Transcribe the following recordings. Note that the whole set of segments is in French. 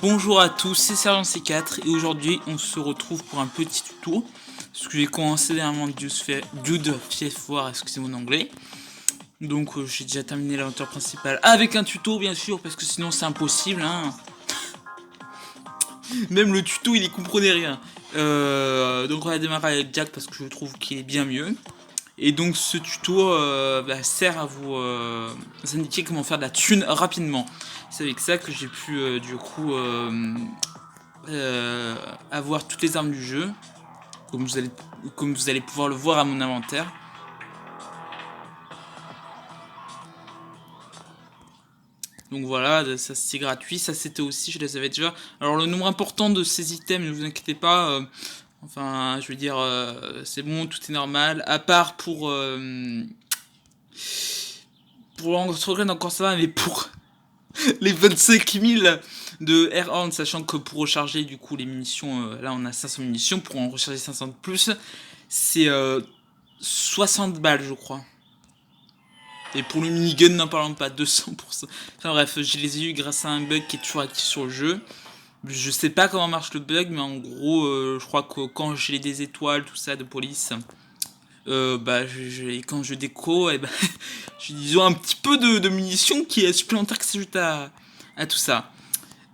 Bonjour à tous, c'est Sergent C4 et aujourd'hui on se retrouve pour un petit tuto. Parce que j'ai commencé dernièrement Dude Fief War, excusez mon anglais. Donc j'ai déjà terminé l'aventure principale avec un tuto bien sûr, parce que sinon c'est impossible. Hein. Même le tuto il y comprenait rien. Donc on va démarrer avec Jack parce que je trouve qu'il est bien mieux. Et donc ce tuto sert à vous indiquer comment faire de la thune rapidement. C'est avec ça que j'ai pu avoir toutes les armes du jeu, comme vous allez pouvoir le voir à mon inventaire. Donc voilà, ça c'est gratuit, ça c'était aussi, je les avais déjà. Alors le nombre important de ces items, ne vous inquiétez pas, enfin je veux dire, c'est bon, tout est normal, à part pour l'entregrain encore ça va, mais pour les 25 000 de Air-Horn, sachant que pour recharger du coup les munitions, là on a 500 munitions, pour en recharger 500 de plus, c'est 60 balles je crois. Et pour le minigun, n'en parlons pas, 200%. Enfin bref, je les ai eu grâce à un bug qui est toujours actif sur le jeu. Je sais pas comment marche le bug, mais en gros, je crois que quand j'ai des étoiles, tout ça de police, quand je déco, j'ai disons un petit peu de munitions qui est supplémentaire qui s'ajoute à tout ça.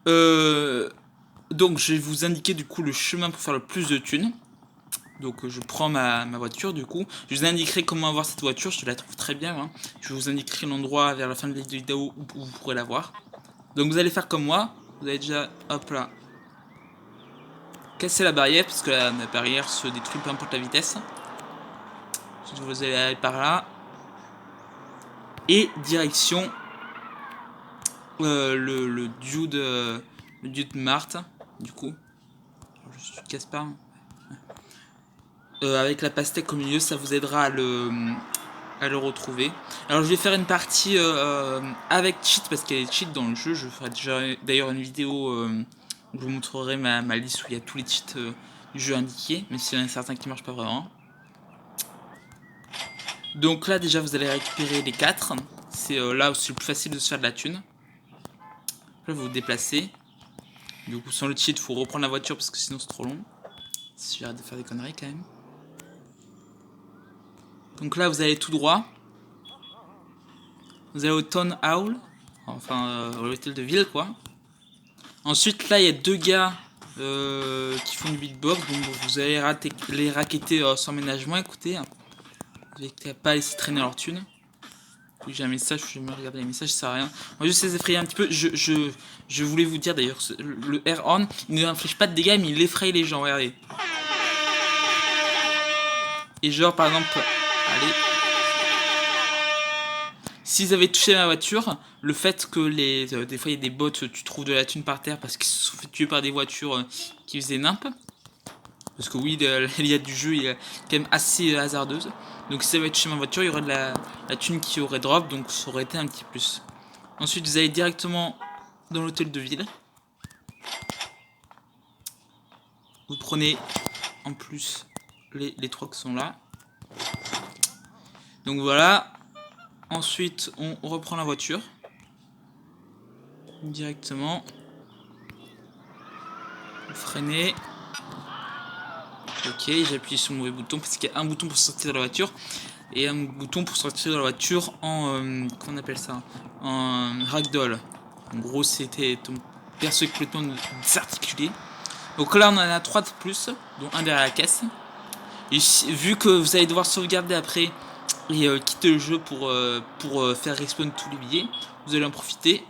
Donc je vais vous indiquer du coup le chemin pour faire le plus de thunes. Donc je prends ma voiture du coup. Je vous indiquerai comment avoir cette voiture, je la trouve très bien. Hein. Je vous indiquerai l'endroit vers la fin de la vidéo où vous pourrez la voir. Donc vous allez faire comme moi. Vous allez déjà, hop là, casser la barrière, parce que la barrière se détruit peu importe la vitesse. Ensuite vous allez aller par là. Et direction le Dude Mart, du coup. Je casse pas. Hein. Avec la pastèque au milieu, ça vous aidera à le retrouver. Alors je vais faire une partie avec cheat parce qu'il y a des cheats dans le jeu. Je ferai déjà d'ailleurs une vidéo où je vous montrerai ma liste où il y a tous les cheats du jeu indiqués, mais s'il y en a certains qui marchent pas vraiment. Donc là déjà vous allez récupérer les 4. C'est là où c'est le plus facile de se faire de la thune. Là vous vous déplacez. Du coup sans le cheat il faut reprendre la voiture parce que sinon c'est trop long. Si j'arrête de faire des conneries quand même. Donc là vous allez tout droit. Vous allez au Town Hall, enfin l'hôtel de ville quoi. Ensuite là il y a deux gars qui font du beatbox, donc vous allez les racketter sans ménagement, écoutez. Vous n'avez pas laisser traîner leur thune. Oui, j'ai un message, je vais me regarder les messages, ça sert à rien. On va juste les effrayer un petit peu. Je voulais vous dire d'ailleurs, le air-on, il ne inflige pas de dégâts, mais il effraie les gens, regardez. Et genre par exemple, allez. S'ils avaient touché ma voiture, le fait que des fois il y a des bots, tu trouves de la thune par terre parce qu'ils se sont fait tuer par des voitures qui faisaient nimp. Parce que oui, il y a du jeu, il est quand même assez hasardeuse. Donc si ça avait touché ma voiture, il y aurait de la thune qui aurait drop, donc ça aurait été un petit plus. Ensuite, vous allez directement dans l'hôtel de ville. Vous prenez en plus les trois qui sont là. Donc voilà. Ensuite, on reprend la voiture. Directement. Vous freinez. Ok, j'ai appuyé sur le mauvais bouton parce qu'il y a un bouton pour sortir de la voiture et un bouton pour sortir de la voiture en comment on appelle ça, en ragdoll. En gros, c'était ton perso complètement désarticulé. Donc là, on en a 3 de plus, dont un derrière la caisse. Et vu que vous allez devoir sauvegarder après et quitter le jeu pour faire respawn tous les billets, vous allez en profiter.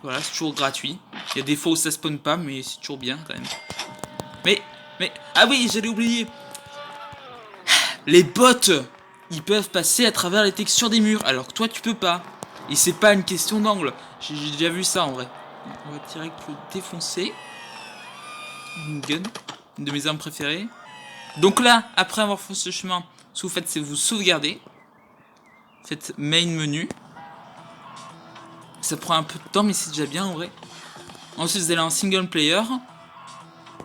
Voilà, c'est toujours gratuit. Il y a des fois où ça spawn pas, mais c'est toujours bien quand même. Mais, ah oui, j'allais oublier. Les bots, ils peuvent passer à travers les textures des murs, alors que toi, tu peux pas. Et c'est pas une question d'angle. J'ai déjà vu ça en vrai. On va direct le défoncer. Une gun, une de mes armes préférées. Donc là, après avoir fait ce chemin, ce que vous faites, c'est vous sauvegarder. Faites main menu. Ça prend un peu de temps, mais c'est déjà bien en vrai. Ensuite, vous allez en single player.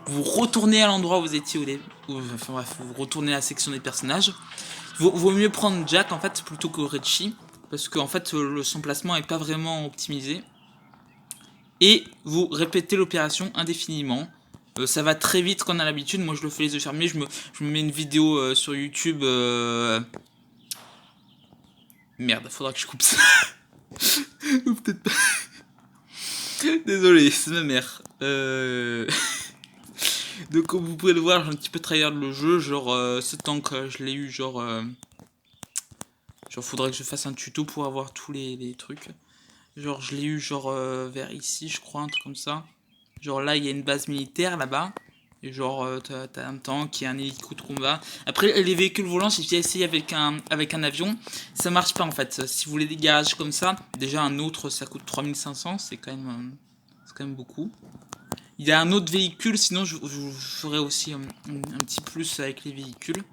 Vous retournez à l'endroit où vous étiez au début. Enfin bref, vous retournez à la section des personnages. Vaut mieux prendre Jack en fait plutôt que Richie. Parce qu'en fait son placement est pas vraiment optimisé. et vous répétez l'opération indéfiniment. Ça va très vite quand on a l'habitude. Moi je le fais les yeux fermés, je me mets une vidéo sur YouTube. Merde, faudra que je coupe ça. Ou peut-être pas. Désolé, c'est ma mère. Donc comme vous pouvez le voir, j'ai un petit peu tryhard le jeu. Genre ce temps que je l'ai eu, genre faudrait que je fasse un tuto pour avoir tous les trucs. Genre je l'ai eu genre vers ici je crois, un truc comme ça. Genre là il y a une base militaire là-bas. Et genre t'as un tank et un hélico de combat. Après les véhicules volants, j'ai déjà essayé avec un avion. Ça marche pas en fait. Si vous voulez des garages comme ça, déjà un autre ça coûte 3500, c'est quand même beaucoup. Il y a un autre véhicule, sinon je ferai aussi un petit plus avec les véhicules.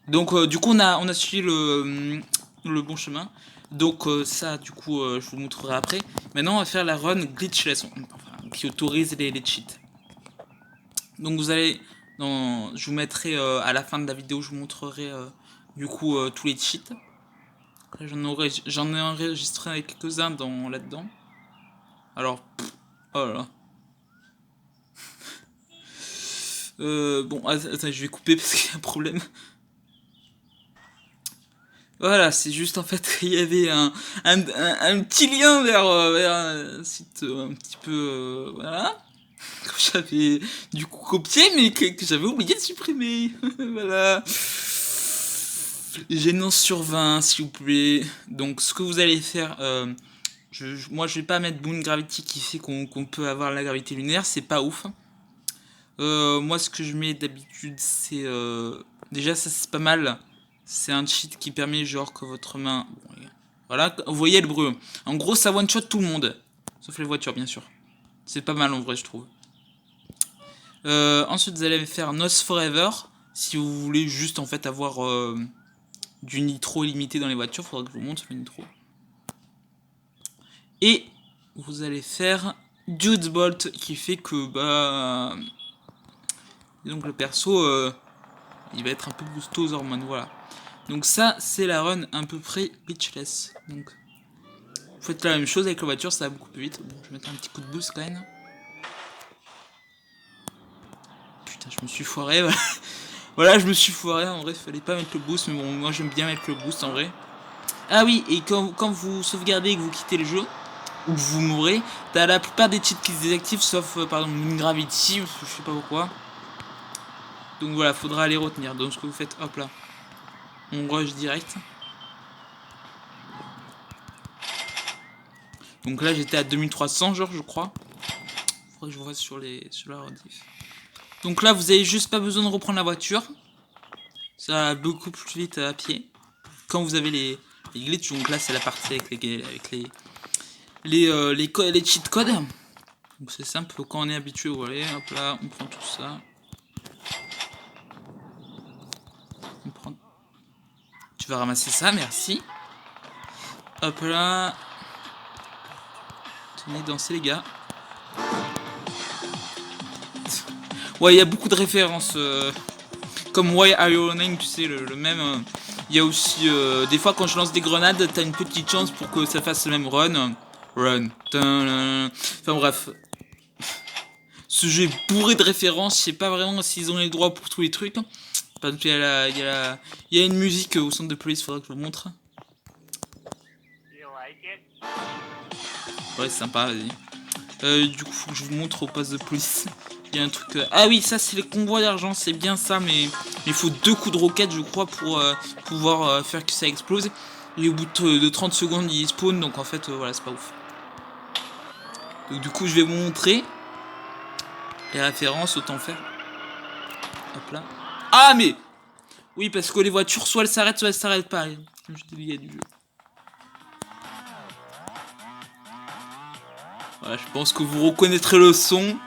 Donc du coup on a suivi le bon chemin. Donc ça du coup je vous montrerai après. Maintenant on va faire la run glitchless, enfin, qui autorise les cheats. Donc vous allez, je vous mettrai à la fin de la vidéo, je vous montrerai du coup tous les cheats. J'en ai enregistré quelques-uns là-dedans. Alors, oh là là. Bon, attends, je vais couper parce qu'il y a un problème. Voilà, c'est juste en fait qu'il y avait un petit lien vers un site un petit peu... voilà. Que j'avais du coup copié mais que j'avais oublié de supprimer. Voilà. Gênant sur 20 s'il vous plaît. Donc ce que vous allez faire... moi je vais pas mettre Boon Gravity qui fait qu'on peut avoir la gravité lunaire, c'est pas ouf. Moi ce que je mets d'habitude c'est... déjà ça c'est pas mal. C'est un cheat qui permet genre que votre main... Bon, voilà, vous voyez le bruit. En gros ça one shot tout le monde. Sauf les voitures bien sûr. C'est pas mal en vrai je trouve. Ensuite vous allez faire Nos Forever. Si vous voulez juste en fait avoir du nitro illimité dans les voitures, faudra que je vous montre le nitro. Et vous allez faire Dude's Bolt qui fait que bah... donc le perso il va être un peu boosté aux hormones, voilà. Donc ça c'est la run à peu près glitchless. Donc vous faites la même chose avec la voiture, ça va beaucoup plus vite. Bon, je vais mettre un petit coup de boost quand même. Putain, je me suis foiré, voilà. Voilà, je me suis foiré, en vrai, fallait pas mettre le boost, mais bon, moi j'aime bien mettre le boost en vrai. Ah oui, et quand vous sauvegardez et que vous quittez le jeu, ou que vous mourrez, t'as la plupart des cheats qui se désactivent, sauf par exemple une Gravity, je sais pas pourquoi. Donc voilà, faudra les retenir. Donc ce que vous faites, hop là, on rush direct. Donc là j'étais à 2300 genre je crois. Faudrait que je vois sur la rediff. Donc là vous avez juste pas besoin de reprendre la voiture. Ça va beaucoup plus vite à pied. Quand vous avez les glitches, donc là c'est la partie avec les cheat codes. Donc c'est simple, quand on est habitué, voilà, hop là, on prend tout ça. On prend... Tu vas ramasser ça, merci. Hop là. Tenez, dansez les gars. Ouais, il y a beaucoup de références. Comme Why Are You Running, tu sais, le même. Il y a aussi, des fois quand je lance des grenades, t'as une petite chance pour que ça fasse le même run. Run. Enfin bref. Ce jeu est bourré de références, je sais pas vraiment s'ils ont les droits pour tous les trucs. Par exemple, il y a une musique au centre de police, faudra que je vous montre. Ouais, c'est sympa, vas-y. Du coup, faut que je vous montre au poste de police. Il y a un truc... Ah oui, ça c'est les convois d'argent, c'est bien ça, mais il faut 2 coups de roquette, je crois, pour pouvoir faire que ça explose. Et au bout de 30 secondes, il spawn, donc en fait, voilà, c'est pas ouf. Donc du coup, je vais vous montrer les références, autant faire. Hop là. Ah mais oui, parce que les voitures, soit elles s'arrêtent, soit elles s'arrêtent pas. Je déviais du jeu. Voilà, je pense que vous reconnaîtrez le son.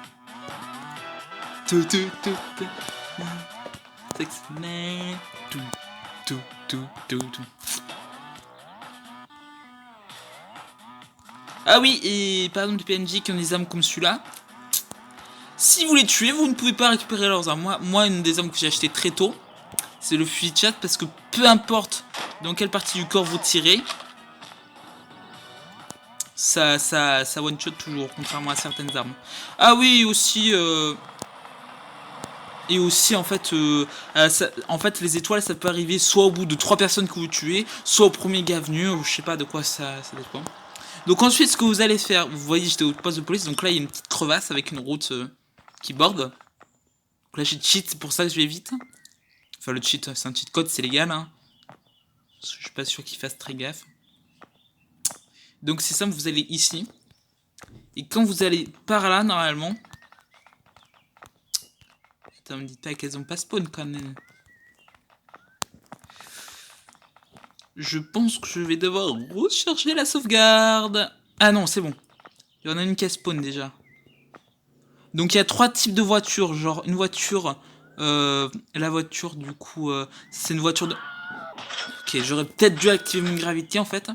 Ah oui, et par exemple des PNJ qui ont des armes comme celui-là. Si vous les tuez, vous ne pouvez pas récupérer leurs armes. Moi une des armes que j'ai acheté très tôt, c'est le fusil de chat, parce que peu importe dans quelle partie du corps vous tirez, ça one-shot toujours, contrairement à certaines armes. Ah oui, aussi... Et aussi, en fait, les étoiles, ça peut arriver soit au bout de 3 personnes que vous tuez, soit au premier gars venu, ou je sais pas de quoi ça dépend. Donc ensuite, ce que vous allez faire, vous voyez, j'étais au poste de police, donc là, il y a une petite crevasse avec une route qui borde. Donc là, j'ai cheat, c'est pour ça que je vais vite. Enfin, le cheat, c'est un cheat code, c'est légal, hein. Je suis pas sûr qu'il fasse très gaffe. Donc c'est simple, vous allez ici. Et quand vous allez par là, normalement... Attends, me dites pas qu'elles ont pas spawn quand même. Je pense que je vais devoir rechercher la sauvegarde. Ah non, c'est bon. Il y en a une qui a spawn déjà. Donc il y a 3 types de voitures. Genre une voiture... la voiture du coup... c'est une voiture de... Ok, j'aurais peut-être dû activer mon gravité en fait.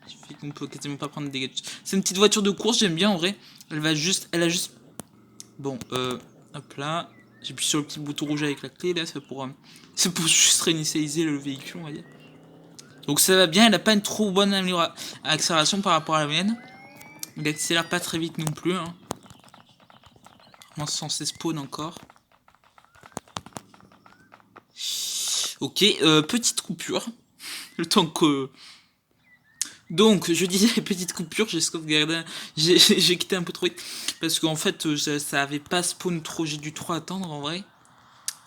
Il fait qu'on peut quasiment pas prendre des dégâts. C'est une petite voiture de course, j'aime bien en vrai. Elle a juste... Bon, hop là. J'appuie sur le petit bouton rouge avec la clé là, c'est pour juste réinitialiser le véhicule, on va dire. Donc ça va bien, elle a pas une trop bonne accélération par rapport à la mienne. Il accélère pas très vite non plus. Hein. On est censé spawn encore. Ok, petite coupure. Le temps que... Donc, je disais petite coupure, j'ai sauvegardé, j'ai quitté un peu trop vite. Parce qu'en fait, ça avait pas spawn trop, j'ai dû trop attendre en vrai.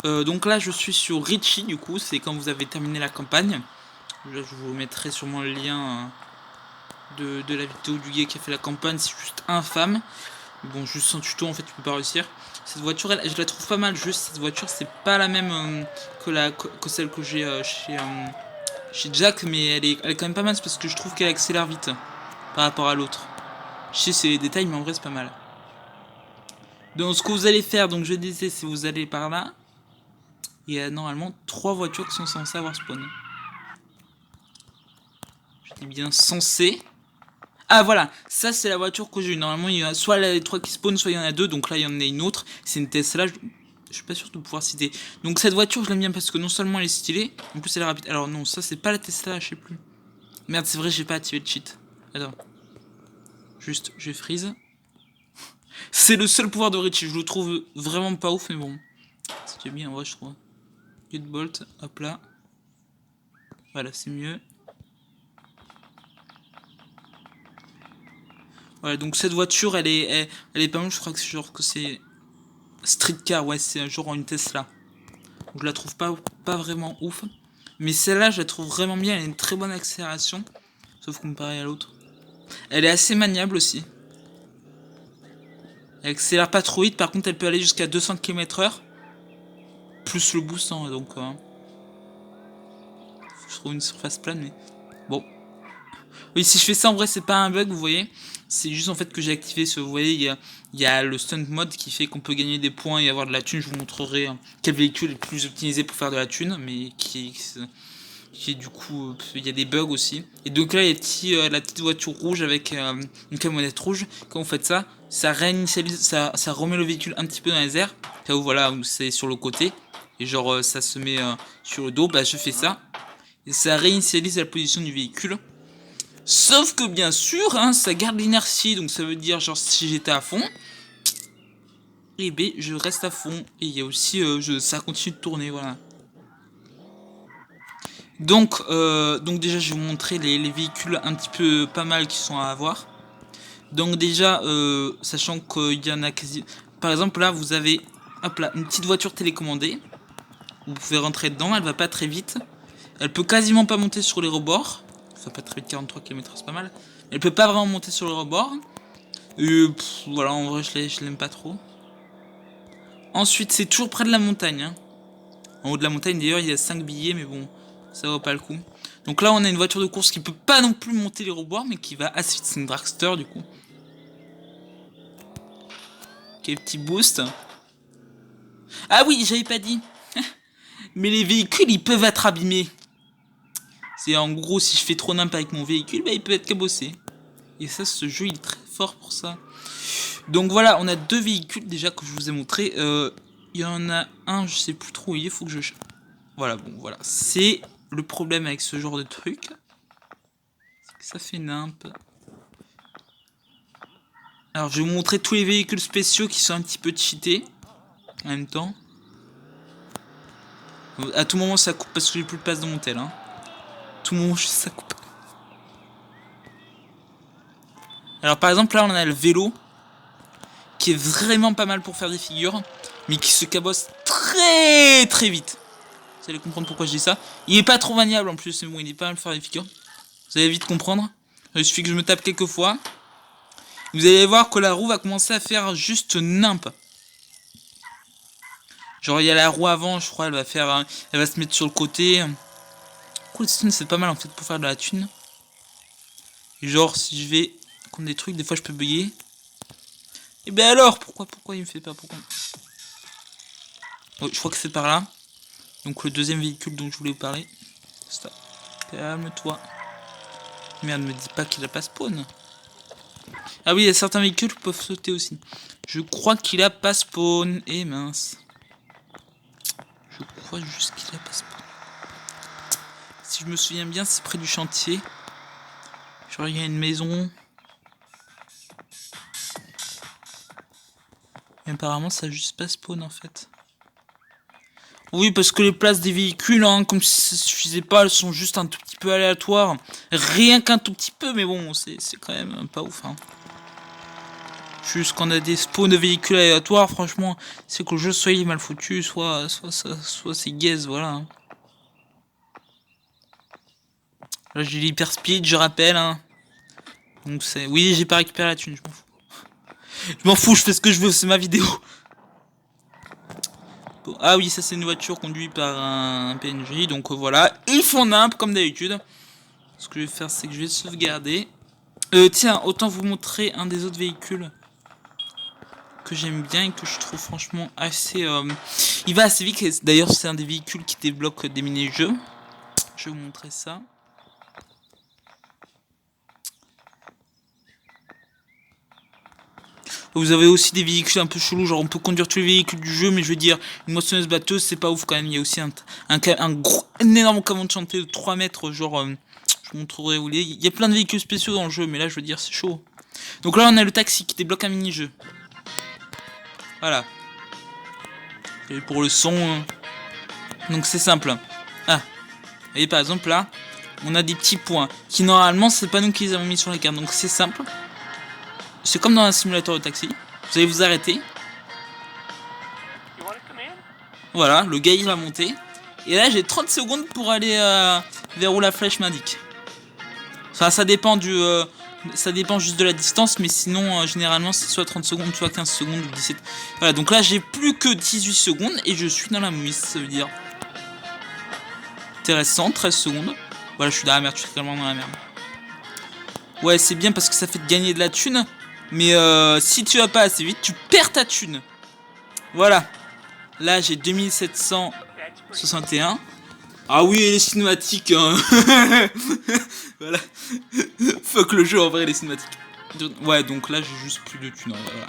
Donc là, je suis sur Richie, du coup, c'est quand vous avez terminé la campagne. Là, je vous mettrai sûrement le lien de la vidéo du gars qui a fait la campagne, c'est juste infâme. Bon, juste sans tuto, en fait, tu peux pas réussir. Cette voiture, je la trouve pas mal, juste cette voiture, c'est pas la même que celle que j'ai chez Jack, mais elle est quand même pas mal, parce que je trouve qu'elle accélère vite par rapport à l'autre. Je sais, c'est les détails, mais en vrai, c'est pas mal. Donc, ce que vous allez faire, donc je disais, c'est vous allez par là. Il y a normalement 3 voitures qui sont censées avoir spawn. Je dis bien censé. Ah voilà, ça c'est la voiture que j'ai eu. Normalement, il y a soit les 3 qui spawnent, soit il y en a 2. Donc là, il y en a une autre. C'est une Tesla. Je suis pas sûr de pouvoir citer. Donc cette voiture, je l'aime bien parce que non seulement elle est stylée, en plus elle est rapide. Alors non, ça c'est pas la Tesla, je sais plus. Merde, c'est vrai, j'ai pas activé le cheat. Attends. Juste, je freeze. C'est le seul pouvoir de Richie. Je le trouve vraiment pas ouf, mais bon. C'était bien, en vrai, je trouve. Good bolt, hop là. Voilà, c'est mieux. Voilà, donc cette voiture, elle est pas mal. Je crois que c'est genre que c'est street car, ouais, c'est genre une Tesla. Donc je la trouve pas vraiment ouf. Mais celle-là, je la trouve vraiment bien. Elle a une très bonne accélération. Sauf comparé à l'autre. Elle est assez maniable aussi. Elle accélère pas trop vite. Par contre, elle peut aller jusqu'à 200 km/h. Plus le boost, hein, donc... je trouve une surface plane, mais... Bon. Oui, si je fais ça, en vrai, c'est pas un bug, vous voyez. C'est juste en fait que j'ai activé ce... Vous voyez, il y a le stunt mode qui fait qu'on peut gagner des points et avoir de la thune. Je vous montrerai quel véhicule est le plus optimisé pour faire de la thune, mais qui est du coup... il y a des bugs aussi. Et donc là, il y a la petite voiture rouge avec une camionnette rouge. Quand vous faites ça, ça réinitialise, ça remet le véhicule un petit peu dans les airs. Là où voilà, c'est sur le côté. Et genre, ça se met sur le dos. Bah, je fais ça. Et ça réinitialise la position du véhicule. Sauf que bien sûr, hein, ça garde l'inertie, donc ça veut dire genre si j'étais à fond, et B, je reste à fond. Et il y a aussi, ça continue de tourner, voilà. Donc déjà, je vais vous montrer les véhicules un petit peu pas mal qui sont à avoir. Donc déjà, sachant qu'il y en a quasi... Par exemple, là, vous avez hop là, une petite voiture télécommandée. Vous pouvez rentrer dedans, elle va pas très vite. Elle peut quasiment pas monter sur les rebords. Enfin, pas très vite, 43 km/h, c'est pas mal. Elle peut pas vraiment monter sur les rebords. Voilà, en vrai, je l'aime pas trop. Ensuite, c'est toujours près de la montagne. Hein. En haut de la montagne, d'ailleurs, il y a 5 billets, mais bon, ça vaut pas le coup. Donc là, on a une voiture de course qui peut pas non plus monter les rebords, mais qui va assez vite. C'est une dragster, du coup. Ok, petit boost. Ah oui, j'avais pas dit. Mais les véhicules, ils peuvent être abîmés. C'est en gros, si je fais trop n'importe avec mon véhicule, bah, il peut être cabossé. Et ça, ce jeu, il est très fort pour ça. Donc voilà, on a 2 véhicules déjà que je vous ai montré. Il y en a un, je sais plus trop où il est, faut que je... Voilà, bon, voilà. C'est le problème avec ce genre de truc. Ça fait nimp. Alors je vais vous montrer tous les véhicules spéciaux qui sont un petit peu cheatés. En même temps. À tout moment ça coupe parce que j'ai plus de place dans mon tel. Hein. Tout moment ça coupe. Alors par exemple là on a le vélo. Qui est vraiment pas mal pour faire des figures. Mais qui se cabosse très très vite. Vous allez comprendre pourquoi je dis ça. Il est pas trop maniable en plus. Mais bon il est pas mal pour faire des figures. Vous allez vite comprendre. Il suffit que je me tape quelques fois. Vous allez voir que la roue va commencer à faire juste nimp. Genre il y a la roue avant, je crois, elle va faire, elle va se mettre sur le côté. Cool, c'est pas mal en fait pour faire de la thune. Et genre si je vais contre des trucs, des fois je peux bugger. Et ben alors, pourquoi il me fait pas, pourquoi? Oh, je crois que c'est par là. Donc le deuxième véhicule dont je voulais vous parler. Stop. Calme-toi. Merde, me dis pas qu'il a pas spawn. Ah oui, il y a certains véhicules qui peuvent sauter aussi. Je crois qu'il a pas spawn. Et mince. Je crois juste qu'il a pas spawn. Si je me souviens bien, c'est près du chantier. Genre, il y a une maison. Et apparemment, ça a juste pas spawn en fait. Oui, parce que les places des véhicules, hein, comme si ça suffisait pas, elles sont juste un tout petit peu aléatoires. Rien qu'un tout petit peu, mais bon, c'est quand même pas ouf. Hein. Juste qu'on a des spawns de véhicules aléatoires, franchement, c'est que le jeu soit il est mal foutu, soit c'est gaze, voilà. Hein. Là j'ai l'hyper speed, je rappelle. Hein. Donc c'est. Oui, j'ai pas récupéré la thune, je m'en fous. Je m'en fous, je fais ce que je veux, c'est ma vidéo. Bon, ah oui, ça c'est une voiture conduite par un PNJ, donc voilà. Ils font nimp comme d'habitude. Ce que je vais faire, c'est que je vais sauvegarder. Tiens, autant vous montrer un des autres véhicules que j'aime bien et que je trouve franchement assez... Il va assez vite, d'ailleurs c'est un des véhicules qui débloque des mini-jeux. Je vais vous montrer ça. Vous avez aussi des véhicules un peu chelous, genre on peut conduire tous les véhicules du jeu, mais je veux dire, une moissonneuse batteuse, c'est pas ouf quand même. Il y a aussi un énorme camion de chantier de 3 mètres, genre, je vous montrerai où il est. Il y a plein de véhicules spéciaux dans le jeu, mais là je veux dire, c'est chaud. Donc là on a le taxi qui débloque un mini-jeu. Voilà. Et pour le son, donc c'est simple. Ah, vous voyez par exemple là, on a des petits points, qui normalement c'est pas nous qui les avons mis sur la carte, donc c'est simple. C'est comme dans un simulateur de taxi. Vous allez vous arrêter. Voilà, le gars il va monter. Et là j'ai 30 secondes pour aller vers où la flèche m'indique. Enfin ça dépend du... ça dépend juste de la distance, mais sinon généralement c'est soit 30 secondes, soit 15 secondes ou 17. Voilà, donc là j'ai plus que 18 secondes et je suis dans la mouise, ça veut dire. Intéressant, 13 secondes. Voilà, je suis dans la merde, je suis tellement dans la merde. Ouais, c'est bien parce que ça fait gagner de la thune. Mais si tu vas pas assez vite, tu perds ta thune. Voilà. Là, j'ai 2761. Ah oui, les cinématiques. Hein. Voilà. Fuck le jeu, en vrai, les cinématiques. Ouais, donc là, j'ai juste plus de thunes. Voilà.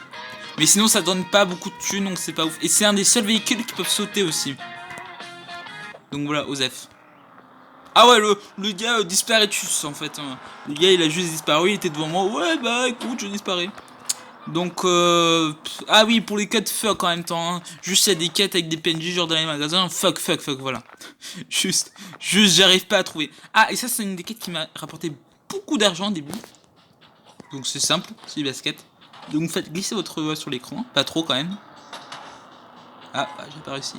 Mais sinon, ça donne pas beaucoup de thunes, donc c'est pas ouf. Et c'est un des seuls véhicules qui peuvent sauter aussi. Donc voilà, Osef. Ah ouais, le gars disparaîtus en fait. Hein. Le gars il a juste disparu, il était devant moi. Ouais, bah écoute, je disparais. Donc, ah oui, pour les quêtes fuck en même temps. Hein. Juste il y a des quêtes avec des PNJ genre dans les magasins. Fuck, voilà. juste, j'arrive pas à trouver. Ah, et ça, c'est une des quêtes qui m'a rapporté beaucoup d'argent au début. Donc c'est simple, c'est des baskets. Donc faites glisser votre voix sur l'écran. Pas trop quand même. Ah, bah, j'ai pas réussi.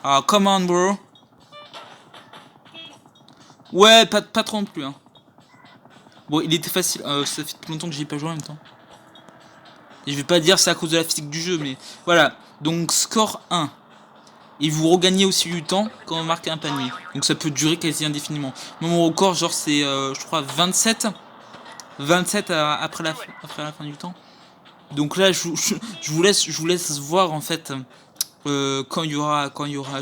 Ah, come on, bro. Ouais, pas trop non plus. Hein. Bon, il était facile. Ça fait longtemps que j'y ai pas joué en même temps. Et je vais pas dire c'est à cause de la physique du jeu, mais voilà. Donc, score 1. Et vous regagnez aussi du temps quand vous marquez un panier. Donc, ça peut durer quasi indéfiniment. Mon record, genre, c'est, je crois, 27. 27 après la fin du temps. Donc là, je vous laisse voir en fait quand il y aura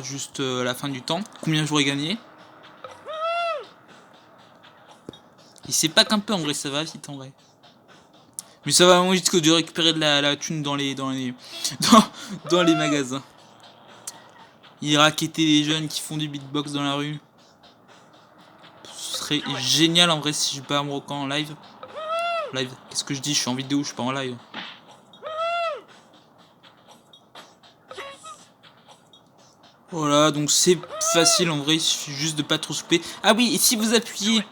juste la fin du temps, combien j'aurai gagné. Et c'est pas qu'un peu en vrai, ça va vite en vrai. Mais ça va moins vite que de récupérer de la thune dans les magasins. Il raqueter les jeunes qui font du beatbox dans la rue. Ce serait génial en vrai si je bats un record en live. live. Qu'est-ce que je dis? Je suis en vidéo, je suis pas en live. Voilà, donc c'est facile en vrai, il suffit juste de pas trop souper. Ah oui, et si vous appuyez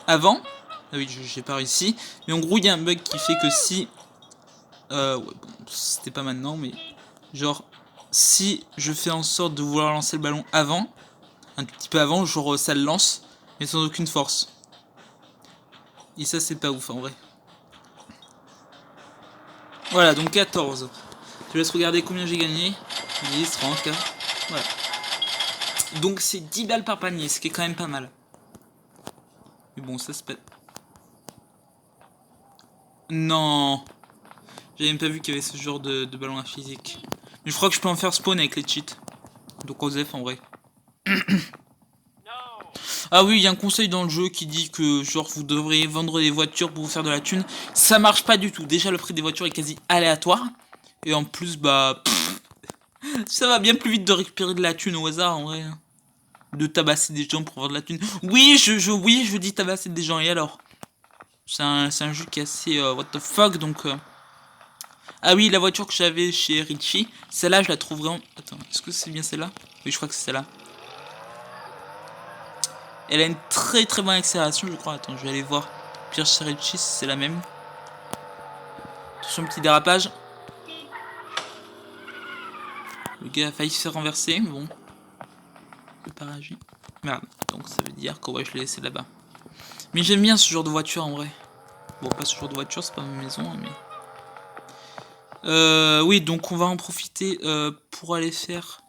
avant... Ah oui, j'ai pas réussi. Mais en gros, il y a un bug qui fait que si... ouais, bon, c'était pas maintenant, mais... Genre, si je fais en sorte de vouloir lancer le ballon avant, un tout petit peu avant, genre ça le lance, mais sans aucune force. Et ça, c'est pas ouf en vrai. Voilà, donc 14. Je laisse regarder combien j'ai gagné. 10, 30, 4. Voilà. Donc c'est 10 balles par panier, ce qui est quand même pas mal. Mais bon, ça c'est pas... Non. J'avais même pas vu qu'il y avait ce genre de ballon à physique. Mais je crois que je peux en faire spawn avec les cheats. Donc Osef en vrai. Ah oui, il y a un conseil dans le jeu qui dit que genre vous devriez vendre des voitures pour vous faire de la thune. Ça marche pas du tout. Déjà le prix des voitures est quasi aléatoire. Et en plus bah... ça va bien plus vite de récupérer de la thune au hasard en vrai. De tabasser des gens pour avoir de la thune. Oui, je dis tabasser des gens, et alors? C'est un jeu qui est assez what the fuck, donc... Ah oui, la voiture que j'avais chez Richie, celle-là, je la trouve vraiment... Attends, est-ce que c'est bien celle-là? Oui, je crois que c'est celle-là. Elle a une très très bonne accélération, je crois. Attends, je vais aller voir. Pire chez Richie, c'est la même. Attention, petit dérapage. Le gars a failli se faire renverser, mais bon. Il pas réagi. Merde, donc ça veut dire que ouais, je l'ai laissé là-bas. Mais j'aime bien ce genre de voiture en vrai. Bon, pas ce genre de voiture, c'est pas ma maison, mais... oui, donc on va en profiter pour aller faire...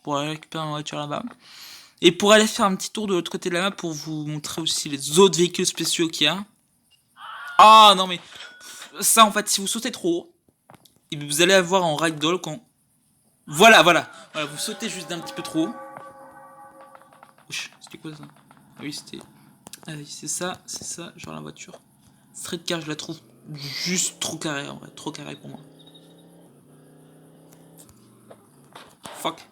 Pour aller récupérer ma voiture là-bas. Et pour aller faire un petit tour de l'autre côté de la map pour vous montrer aussi les autres véhicules spéciaux qu'il y a. Ah non mais... Ça en fait, si vous sautez trop haut, et vous allez avoir en ragdoll quand... Voilà, vous sautez juste d'un petit peu trop haut. C'était quoi ça? Ah oui, c'était... Ah oui, c'est ça, genre la voiture. Street car, je la trouve juste trop carrée en vrai, trop carrée pour moi. Fuck.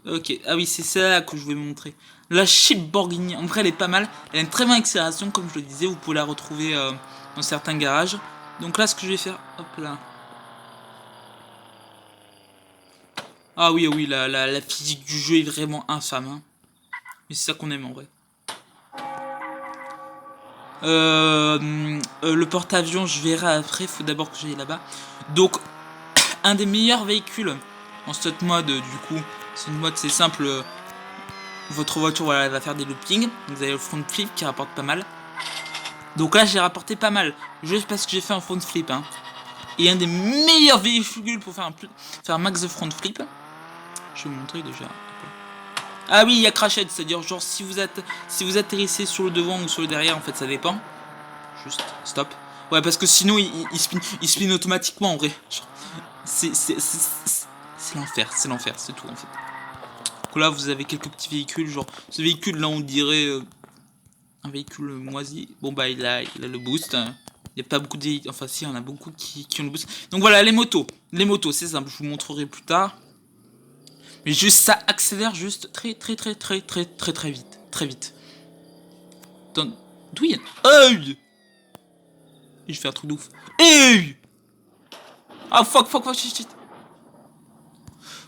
Ok, ah oui, c'est ça que je voulais montrer. La Lamborghini, en vrai, elle est pas mal. Elle a une très bonne accélération, comme je le disais. Vous pouvez la retrouver dans certains garages. Donc là, ce que je vais faire, hop là. Ah oui, la physique du jeu est vraiment infâme. Hein. Mais c'est ça qu'on aime en vrai. Le porte-avions, je verrai après. Faut d'abord que j'aille là-bas. Donc, un des meilleurs véhicules en cette mode, du coup, c'est une mode, c'est simple. Votre voiture, voilà, elle va faire des loopings. Vous avez le front flip qui rapporte pas mal. Donc là, j'ai rapporté pas mal. Juste parce que j'ai fait un front flip. Hein. Et un des meilleurs véhicules pour faire un max de front flip. Je vais vous montrer déjà. Ah oui, il y a crashhead. C'est-à-dire, genre, si vous atterrissez sur le devant ou sur le derrière, en fait, ça dépend. Juste, stop. Ouais, parce que sinon, il spin automatiquement, en vrai. C'est l'enfer, c'est tout, en fait. Donc là, vous avez quelques petits véhicules, genre, ce véhicule, là, on dirait... un véhicule moisi. Bon bah il a le boost. Il n'y a pas beaucoup de... Enfin si, il y en a beaucoup qui ont le boost. Donc voilà, les motos. Les motos, c'est simple, je vous montrerai plus tard. Mais juste ça accélère juste très vite. Très vite. D'où il y a... Hey, je fais un truc de ouf. Hey, ah fuck, shit.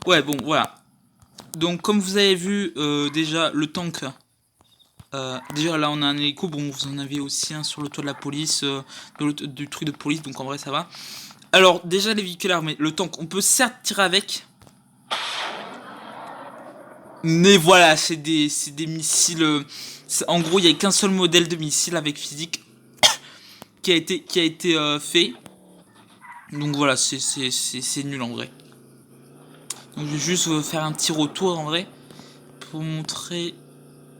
Ouais, bon, voilà. Donc comme vous avez vu, déjà, le tank... déjà là on a un hélico, bon vous en avez aussi un sur le toit de la police, du truc de police, donc en vrai ça va. Alors déjà les véhicules armés, le tank on peut certes tirer avec, mais voilà c'est des missiles, en gros il n'y a qu'un seul modèle de missile avec physique qui a été fait, donc voilà c'est nul en vrai. Donc je vais juste vous faire un petit retour en vrai pour montrer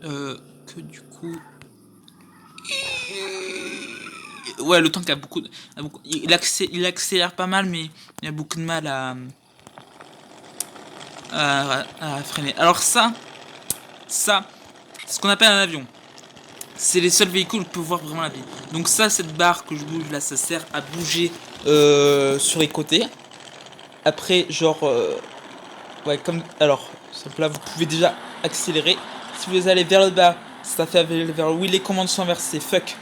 que du coup... Ouais, le tank a beaucoup... Il accélère pas mal, mais il a beaucoup de mal à freiner. Alors ça, c'est ce qu'on appelle un avion. C'est les seuls véhicules où on peut voir vraiment la vie. Donc ça, cette barre que je bouge là, ça sert à bouger sur les côtés. Après, genre... ouais, comme... Alors, simple là, vous pouvez déjà accélérer. Si vous allez vers le bas, ça fait vers... Oui, les commandes sont inversées. Fuck.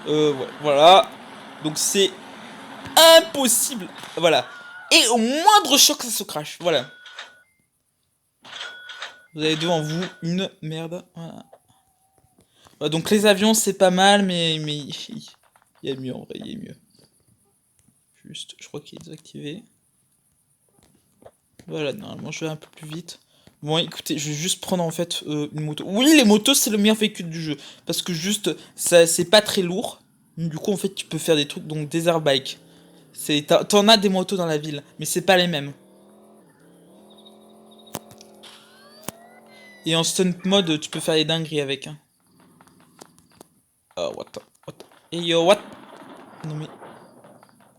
Ouais, voilà. Donc c'est impossible. Voilà. Et au moindre choc, ça se crache. Voilà. Vous avez devant vous une merde. Voilà. Voilà, donc les avions, c'est pas mal, mais il y a mieux en vrai, il y a mieux. Juste, je crois qu'il est désactivé. Voilà, normalement je vais un peu plus vite. Bon, écoutez, je vais juste prendre en fait une moto. Oui, les motos, c'est le meilleur véhicule du jeu. Parce que juste, ça, c'est pas très lourd. Du coup, en fait, tu peux faire des trucs, donc des airbikes. T'en as des motos dans la ville, mais c'est pas les mêmes. Et en stunt mode, tu peux faire des dingueries avec. Hein. What? Hey yo, what? Non mais...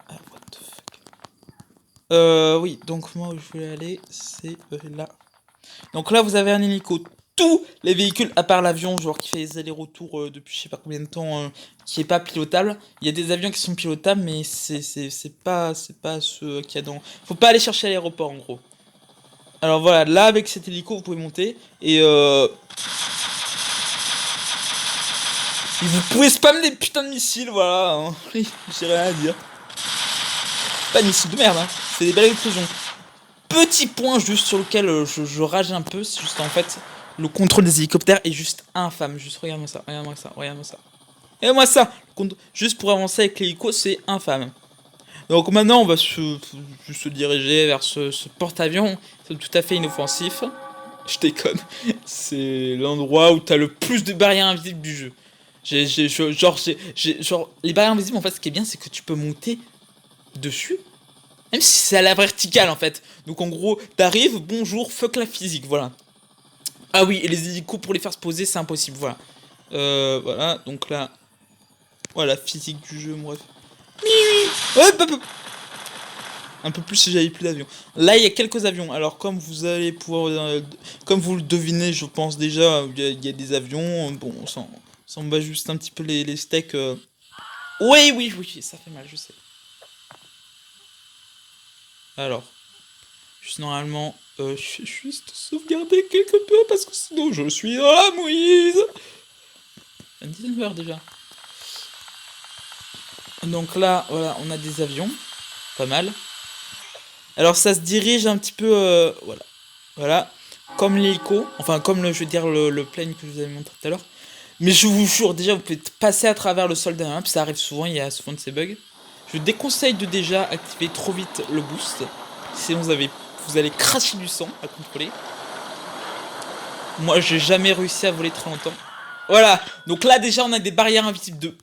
Ah, what the fuck? Oui, donc moi où je voulais aller, c'est là. Donc là, vous avez un hélico. Tous les véhicules, à part l'avion, genre qui fait les allers-retours depuis je sais pas combien de temps, qui est pas pilotable. Il y a des avions qui sont pilotables, mais c'est pas ceux qu'il y a dans... Faut pas aller chercher à l'aéroport, en gros. Alors voilà, là, avec cet hélico, vous pouvez monter, et vous pouvez spam des putains de missiles, voilà. Hein. J'ai rien à dire. Pas de missiles de merde, hein. C'est des belles explosions. Petit point juste sur lequel je rage un peu, c'est juste en fait le contrôle des hélicoptères est juste infâme. Juste regarde-moi ça, regarde-moi ça, regarde-moi ça. Regarde-moi ça. Juste pour avancer avec l'hélico, c'est infâme. Donc maintenant, on va se diriger vers ce porte-avions. C'est tout à fait inoffensif. Je déconne. C'est l'endroit où t'as le plus de barrières invisibles du jeu. Genre, les barrières invisibles, en fait, ce qui est bien, c'est que tu peux monter dessus. Même si c'est à la verticale, en fait. Donc en gros, t'arrives, bonjour, fuck la physique, voilà. Ah oui, et les hélicos, pour les faire se poser, c'est impossible, voilà. Voilà, donc là... Voilà, physique du jeu, bref. Hop, hop, hop. Un peu plus si j'avais plus d'avions. Là, il y a quelques avions. Alors, comme vous allez pouvoir... comme vous le devinez, je pense déjà, il y a des avions. Bon, on bat juste un petit peu les steaks. Oui, oui, oui, ça fait mal, je sais. Alors, juste normalement, je vais juste sauvegarder quelque peu parce que sinon je suis dans la mouise. 19h déjà. Donc là, voilà, on a des avions. Pas mal. Alors ça se dirige un petit peu... voilà. Voilà. Comme l'hélico. Enfin, comme je veux dire, le plane que je vous avais montré tout à l'heure. Mais je vous jure, déjà, vous pouvez passer à travers le sol d'un map. Ça arrive souvent, il y a souvent de ces bugs. Je déconseille de déjà activer trop vite le boost. Sinon, vous allez cracher du sang à contrôler. Moi, j'ai jamais réussi à voler très longtemps. Voilà. Donc là, déjà, on a des barrières invisibles 2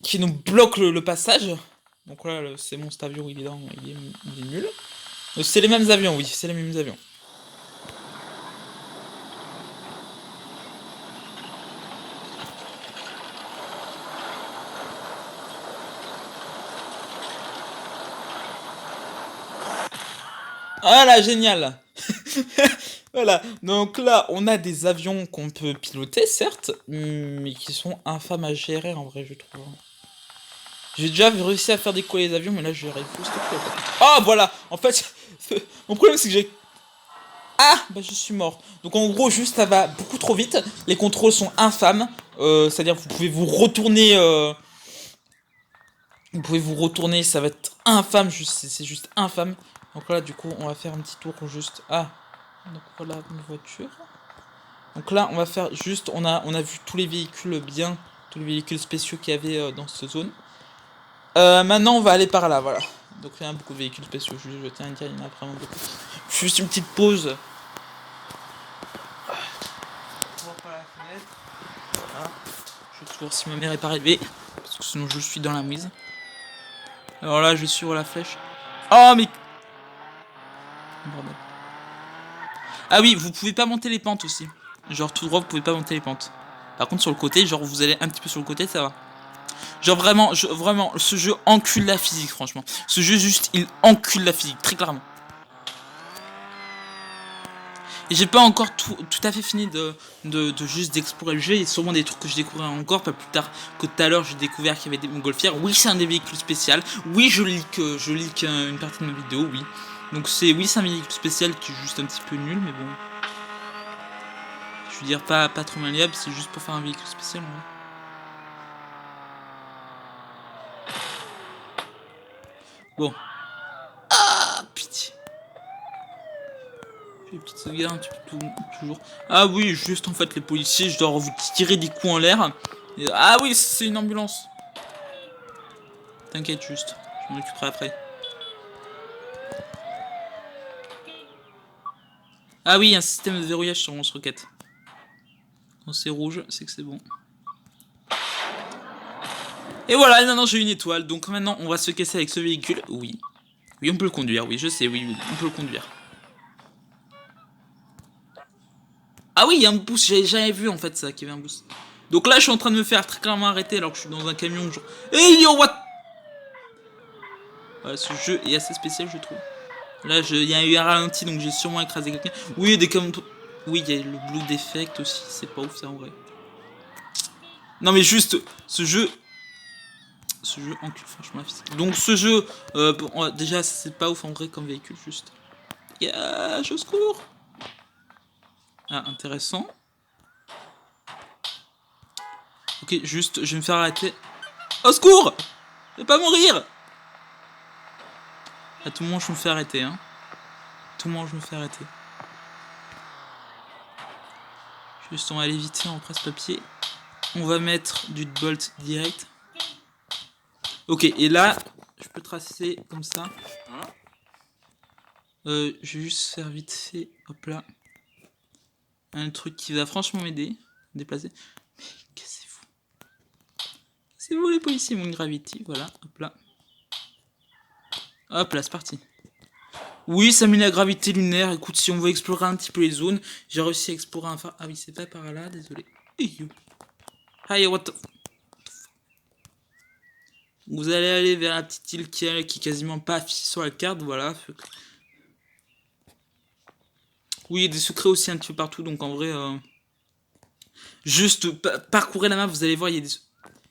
qui nous bloquent le passage. Donc là, c'est mon cet avion, il est nul. C'est les mêmes avions, oui, c'est les mêmes avions. Voilà, génial. Voilà, donc là, on a des avions qu'on peut piloter, certes, mais qui sont infâmes à gérer, en vrai, je trouve. J'ai déjà réussi à faire décoller les avions, mais là, je réussi plus. Oh, voilà. En fait, mon problème, c'est que j'ai... Ah, bah je suis mort. Donc en gros, juste ça va beaucoup trop vite. Les contrôles sont infâmes. C'est-à-dire que vous pouvez vous retourner... Vous pouvez vous retourner, ça va être infâme. C'est juste infâme. Donc là, du coup, on va faire un petit tour juste... Ah, donc voilà une voiture. Donc là, on va faire juste... On a vu tous les véhicules bien. Tous les véhicules spéciaux qu'il y avait dans cette zone. Maintenant, on va aller par là, voilà. Donc il y a beaucoup de véhicules spéciaux. Je tiens à dire, il y en a vraiment beaucoup. Juste une petite pause. Voilà. Je vais voir si ma mère est pas arrivée. Parce que sinon je suis dans la mouise. Alors là je vais suivre la flèche. Oh mais... Bordel. Ah oui, vous pouvez pas monter les pentes aussi. Genre tout droit vous pouvez pas monter les pentes. Par contre sur le côté, genre vous allez un petit peu sur le côté, ça va. Genre vraiment, vraiment, ce jeu encule la physique franchement. Ce jeu juste, il encule la physique, très clairement. Et j'ai pas encore tout à fait fini de juste d'explorer le jeu. Il y a sûrement des trucs que je découvrirai encore. Pas plus tard que tout à l'heure, j'ai découvert qu'il y avait des montgolfières. Oui, c'est un des véhicules spéciaux. Oui, je leak une partie de ma vidéo, oui. Donc oui, c'est un véhicule spécial qui est juste un petit peu nul, mais bon. Je veux dire, pas trop malléable, c'est juste pour faire un véhicule spécial, en vrai. Bon. Ah, pitié. Une petite sauvegarde, toujours. Ah oui, juste en fait, les policiers, je dois vous tirer des coups en l'air. Ah oui, c'est une ambulance. T'inquiète juste, je m'en occuperai après. Ah oui, un système de verrouillage sur lance-roquette. Quand c'est rouge, c'est que c'est bon. Et voilà, maintenant j'ai une étoile. Donc maintenant, on va se casser avec ce véhicule. Oui. Oui, on peut le conduire. Oui, je sais, oui, on peut le conduire. Ah oui, il y a un boost. J'avais jamais vu en fait ça, qu'il y avait un boost. Donc là, je suis en train de me faire très clairement arrêter alors que je suis dans un camion. Genre... Hey yo, what? Voilà, ce jeu est assez spécial, je trouve. Là, il y a eu un ralenti, donc j'ai sûrement écrasé quelqu'un. Oui, des camions. Oui, il y a le blue defect aussi. C'est pas ouf ça en vrai. Non, mais juste, ce jeu encule franchement la physique. Donc ce jeu, bon, déjà c'est pas ouf en vrai comme véhicule juste. Yeah, je secours. Ah, intéressant. Ok, juste, je vais me faire arrêter. Au secours! Je vais pas mourir! À tout moment je me fais arrêter, hein. À tout moment je me fais arrêter. Juste, on va aller vite, on presse-papier. On va mettre du bolt direct. Ok, et là, je peux tracer comme ça. Je vais juste faire vite fait, hop là. Un truc qui va franchement m'aider. Déplacer. Mais cassez-vous. Cassez-vous les policiers, mon gravity, voilà, hop là. Hop là, c'est parti. Oui, ça met la gravité lunaire. Écoute, si on veut explorer un petit peu les zones, j'ai réussi à explorer un phare. Ah oui, c'est pas par là, désolé. Hey, what the... Vous allez aller vers la petite île qui est quasiment pas affichée sur la carte, voilà. Oui, il y a des secrets aussi un petit peu partout, donc en vrai... Juste parcourir la map, vous allez voir, il y a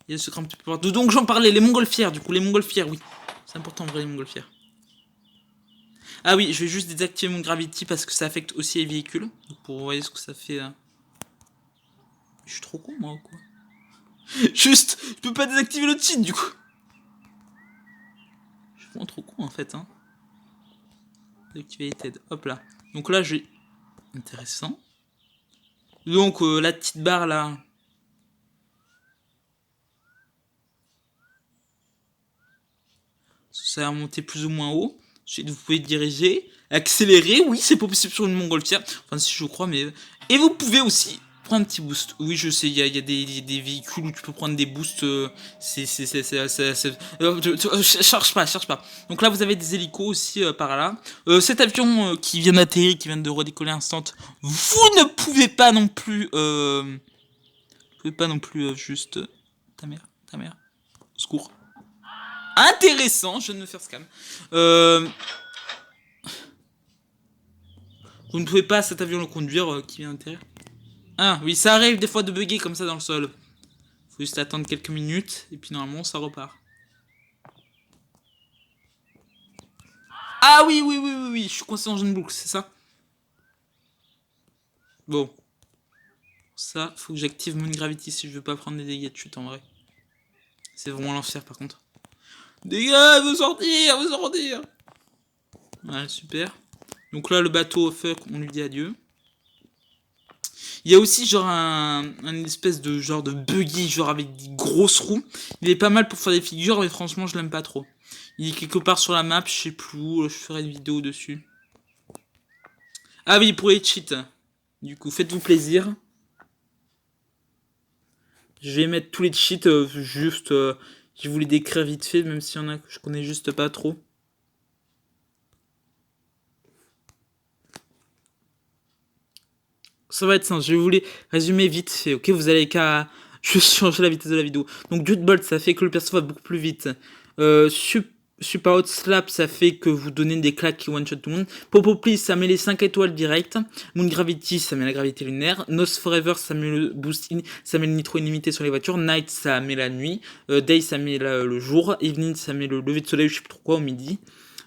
des secrets un petit peu partout. Donc j'en parlais, les montgolfières, du coup, les montgolfières, oui. C'est important en vrai, les montgolfières. Ah oui, je vais juste désactiver mon gravity parce que ça affecte aussi les véhicules. Donc pour voir ce que ça fait... Je suis trop con, moi, ou quoi? Juste, je peux pas désactiver le cheat, du coup. Je suis vraiment trop con, en fait, hein. Activated, hop là. Donc là, j'ai... Intéressant. Donc, la petite barre, là... Ça va monter plus ou moins haut. Ensuite, vous pouvez diriger, accélérer. Oui, c'est pas possible sur une montgolfière. Enfin, si je crois, mais... Et vous pouvez aussi prendre un petit boost. Oui, je sais, il y a des véhicules où tu peux prendre des boosts. Cherche pas. Donc là, vous avez des hélicos aussi par là. Cet avion qui vient d'atterrir, qui vient de redécoller instant, vous ne pouvez pas non plus... juste... Ta mère. Secours. Intéressant, je viens de me faire scam. Vous ne pouvez pas cet avion le conduire qui vient d'atterrir. Ah oui, ça arrive des fois de bugger comme ça dans le sol. Faut juste attendre quelques minutes et puis normalement ça repart. Ah oui, je suis coincé dans une boucle, c'est ça. Bon. Ça, faut que j'active mon gravity si je veux pas prendre des dégâts de chute en vrai. C'est vraiment l'enfer par contre. Dégâts, veut sortir. Ouais, super. Donc là, le bateau, fuck, on lui dit adieu. Il y a aussi genre un espèce de genre de buggy, genre avec des grosses roues. Il est pas mal pour faire des figures, mais franchement, je l'aime pas trop. Il est quelque part sur la map, je sais plus où, je ferai une vidéo dessus. Ah oui, pour les cheats. Du coup, faites-vous plaisir. Je vais mettre tous les cheats, juste... je vous les décrire vite fait, même s'il y en a que je connais juste pas trop. Ça va être simple, je vais vous les résumer vite fait, ok? Vous allez qu'à juste changer la vitesse de la vidéo. Donc, Dude Bolt, ça fait que le perso va beaucoup plus vite. Super Hot Slap, ça fait que vous donnez des claques qui one-shot tout le monde. Popo Please, ça met les 5 étoiles direct. Moon Gravity, ça met la gravité lunaire. Nos Forever, ça met le boost in, ça met le nitro illimité sur les voitures. Night, ça met la nuit. Day, ça met le jour. Evening, ça met le lever de soleil, je sais plus trop quoi, au midi.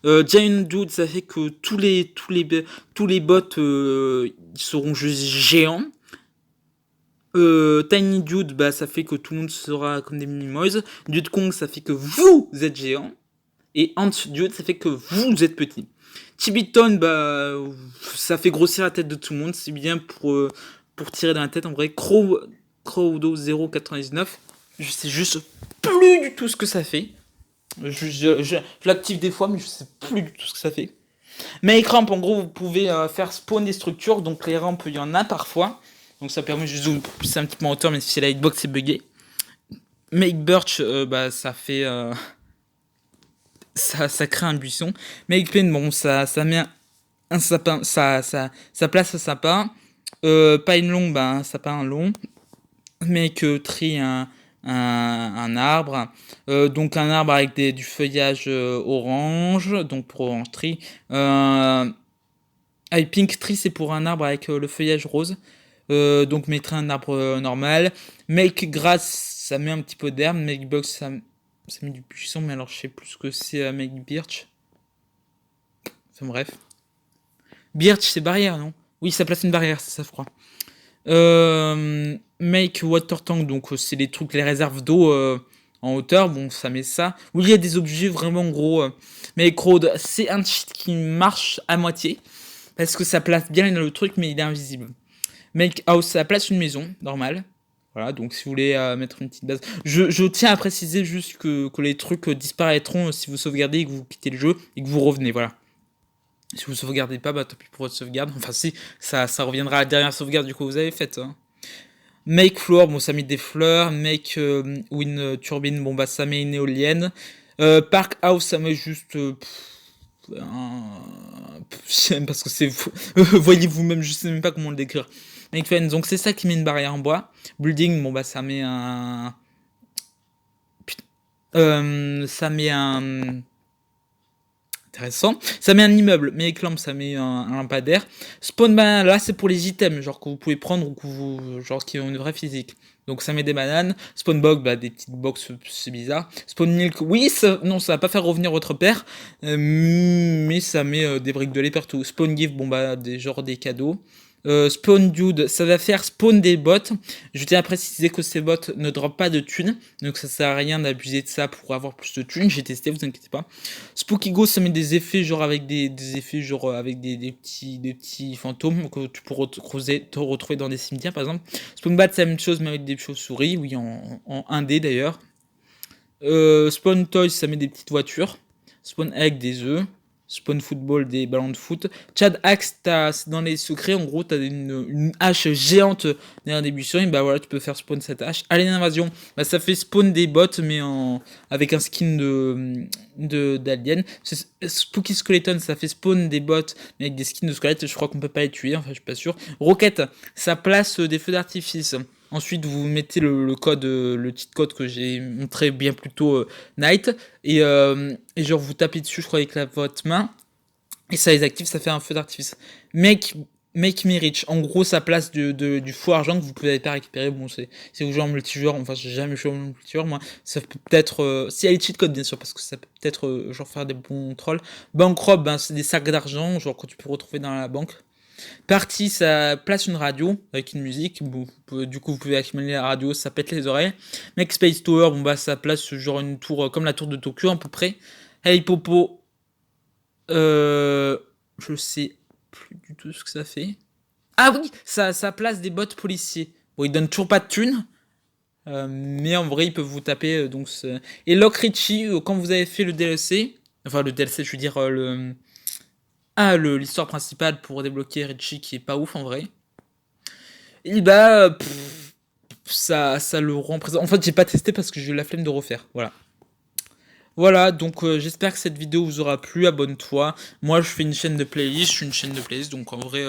Giant Dude, ça fait que tous les bots ils seront juste géants. Tiny Dude, bah ça fait que tout le monde sera comme des Minimoys. Dude Kong, ça fait que vous êtes géants. Et Ant Dude, ça fait que vous êtes petit. Tibiton, bah, ça fait grossir la tête de tout le monde. C'est bien pour tirer dans la tête. En vrai, Crowdo 0,99. Je sais juste plus du tout ce que ça fait. Je l'active des fois, mais je sais plus du tout ce que ça fait. Make Ramp, en gros, vous pouvez faire spawn des structures. Donc les rampes, il y en a parfois. Donc ça permet juste de pousser un petit peu en hauteur, mais si la hitbox est buggée. Make Birch, bah, ça fait... ça crée un buisson. Make Plane, bon, ça met un sapin, ça place un sapin. Pine Long, bah, un sapin long. Make Tree, un arbre. Donc un arbre avec du feuillage orange, donc pour Orange Tree. Pink Tree, c'est pour un arbre avec le feuillage rose. Donc mettrai un arbre normal. Make Grass, ça met un petit peu d'herbe. Make Box, ça met du buisson, mais alors je sais plus ce que c'est Make Birch. Enfin bref. Birch, c'est barrière, non? Oui, ça place une barrière, c'est ça, je crois. Make Water Tank, donc c'est les trucs, les réserves d'eau en hauteur. Bon, ça met ça. Oui, il y a des objets vraiment gros. Make Road, c'est un cheat qui marche à moitié. Parce que ça place bien le truc, mais il est invisible. Make House, ça place une maison, normale. Voilà, donc si vous voulez mettre une petite base. Je tiens à préciser juste que les trucs disparaîtront si vous sauvegardez et que vous quittez le jeu et que vous revenez, voilà. Si vous sauvegardez pas, bah tant pis pour votre sauvegarde. Enfin si, ça reviendra à la dernière sauvegarde du coup que vous avez faite. Hein. Make Floor, bon ça met des fleurs. Make Wind Turbine, bon bah ça met une éolienne. Park House, ça met juste... parce que c'est... Voyez vous-même, je sais même pas comment le décrire. Make Fence, donc c'est ça qui met une barrière en bois. Building, bon bah ça met un... ça met un... Intéressant. Ça met un immeuble. Make Lamp, ça met un lampadaire. Spawn Banana, là c'est pour les items, genre que vous pouvez prendre ou que vous... genre qui ont une vraie physique. Donc ça met des bananes. Spawn Box, bah des petites box, c'est bizarre. Spawn Milk, oui, non, ça va pas faire revenir votre père. Mais ça met des briques de lait partout. Spawn Gift, bon bah des cadeaux. Spawn Dude, ça va faire spawn des bots. Je tiens à préciser que ces bots ne dropent pas de thunes, donc ça sert à rien d'abuser de ça pour avoir plus de thunes. J'ai testé, vous inquiétez pas. Spooky Ghost, ça met des effets genre avec des effets genre avec des petits fantômes que tu peux te retrouver dans des cimetières par exemple. Spawn Bat, c'est la même chose mais avec des chauves-souris, oui en 1D d'ailleurs. Spawn Toys, ça met des petites voitures. Spawn Egg, des œufs. Spawn Football, des ballons de foot. Chad Axe, dans les secrets, en gros, t'as une hache géante derrière des buissons, et bah voilà, tu peux faire spawn cette hache. Alien Invasion, bah ça fait spawn des bots, mais avec un skin d'alien. Spooky Skeleton, ça fait spawn des bots, mais avec des skins de squelettes, je crois qu'on peut pas les tuer, enfin je suis pas sûr. Rocket, ça place des feux d'artifice. Ensuite, vous mettez le code, le cheat code que j'ai montré bien plus tôt, Night, et genre vous tapez dessus, je crois, avec votre main, et ça les active, ça fait un feu d'artifice. Make Me Rich, en gros, ça place du faux argent que vous pouvez pas récupérer. Bon, c'est vous jouez en multijoueur, enfin, j'ai jamais joué en multijoueur, moi. Ça peut peut-être, si elle est cheat code, bien sûr, parce que ça peut peut-être, genre, faire des bons trolls. Bankrob, ben, c'est des sacs d'argent, genre, que tu peux retrouver dans la banque. Partie, ça place une radio avec une musique. Du coup, vous pouvez accumuler la radio, ça pète les oreilles. Make Space Tower, bon bah ça place genre une tour comme la tour de Tokyo à peu près. Hey Popo, je sais plus du tout ce que ça fait. Ah oui, ça place des bots policiers. Bon, ils donnent toujours pas de thunes. Mais en vrai, ils peuvent vous taper. Et Lock Richie, quand vous avez fait le DLC, enfin le DLC, je veux dire l'histoire principale pour débloquer Richie qui est pas ouf en vrai. Et bah ça le rend présent. En fait, j'ai pas testé parce que j'ai eu la flemme de refaire. Voilà. Voilà, donc j'espère que cette vidéo vous aura plu. Abonne-toi. Moi, je fais une chaîne de playlist. Je suis une chaîne de playlist, donc en vrai,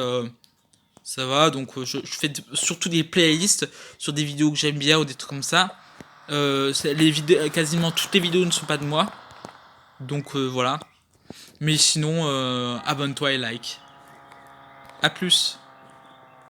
ça va. Donc je fais surtout des playlists sur des vidéos que j'aime bien ou des trucs comme ça. Les vidéos, quasiment toutes les vidéos ne sont pas de moi. Donc voilà. Mais sinon, abonne-toi et like. A plus.